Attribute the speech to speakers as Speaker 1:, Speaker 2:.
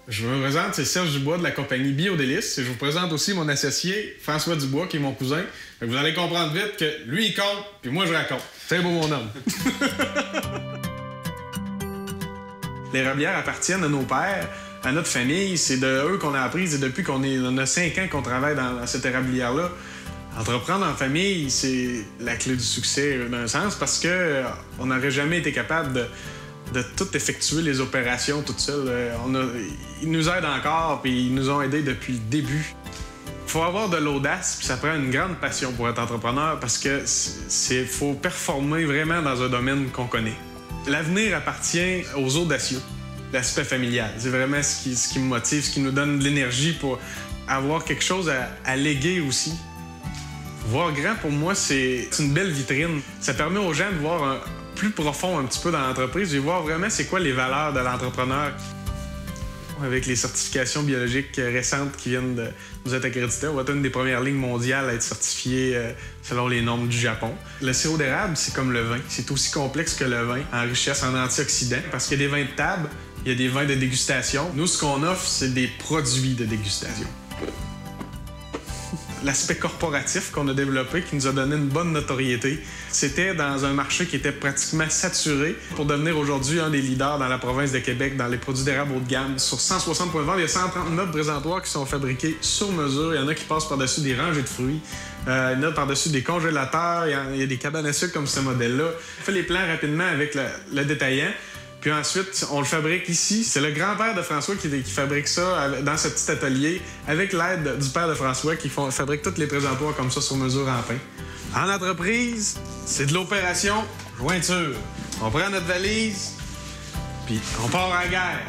Speaker 1: Je me présente, c'est Serge Dubois de la compagnie Biodélice. Et je vous présente aussi mon associé, François Dubois, qui est mon cousin. Fait que vous allez comprendre vite que lui, il compte, puis moi, je raconte. C'est beau, mon homme. L'érablière appartiennent à nos pères, à notre famille. C'est de eux qu'on a appris. Et depuis qu'on a 5 ans qu'on travaille dans cette érablière-là. Entreprendre en famille, c'est la clé du succès, d'un sens, parce que on n'aurait jamais été capable de tout effectuer les opérations toute seule. Ils nous aident encore, puis ils nous ont aidés depuis le début. Il faut avoir de l'audace, puis ça prend une grande passion pour être entrepreneur, parce que faut performer vraiment dans un domaine qu'on connaît. L'avenir appartient aux audacieux. L'aspect familial, c'est vraiment ce qui me motive, ce qui nous donne de l'énergie pour avoir quelque chose à léguer aussi. Voir grand, pour moi, c'est une belle vitrine. Ça permet aux gens de voir plus profond un petit peu dans l'entreprise et voir vraiment c'est quoi les valeurs de l'entrepreneur. Avec les certifications biologiques récentes qui viennent de nous être accréditées, on va être une des premières lignes mondiales à être certifiée selon les normes du Japon. Le sirop d'érable, c'est comme le vin. C'est aussi complexe que le vin en richesse en antioxydants parce qu'il y a des vins de table, il y a des vins de dégustation. Nous, ce qu'on offre, c'est des produits de dégustation. L'aspect corporatif qu'on a développé, qui nous a donné une bonne notoriété, c'était dans un marché qui était pratiquement saturé pour devenir aujourd'hui un des leaders dans la province de Québec dans les produits d'érable haut de gamme. Sur 160 points de vente, il y a 139 présentoirs qui sont fabriqués sur mesure. Il y en a qui passent par-dessus des rangées de fruits, il y en a par-dessus des congélateurs, il y a des cabanes à sucre comme ce modèle-là. On fait les plans rapidement avec le détaillant. Puis ensuite, on le fabrique ici. C'est le grand-père de François qui fabrique ça dans ce petit atelier avec l'aide du père de François qui fabrique tous les présentoirs comme ça sur mesure en pain. En entreprise, c'est de l'opération jointure. On prend notre valise, puis on part à la guerre.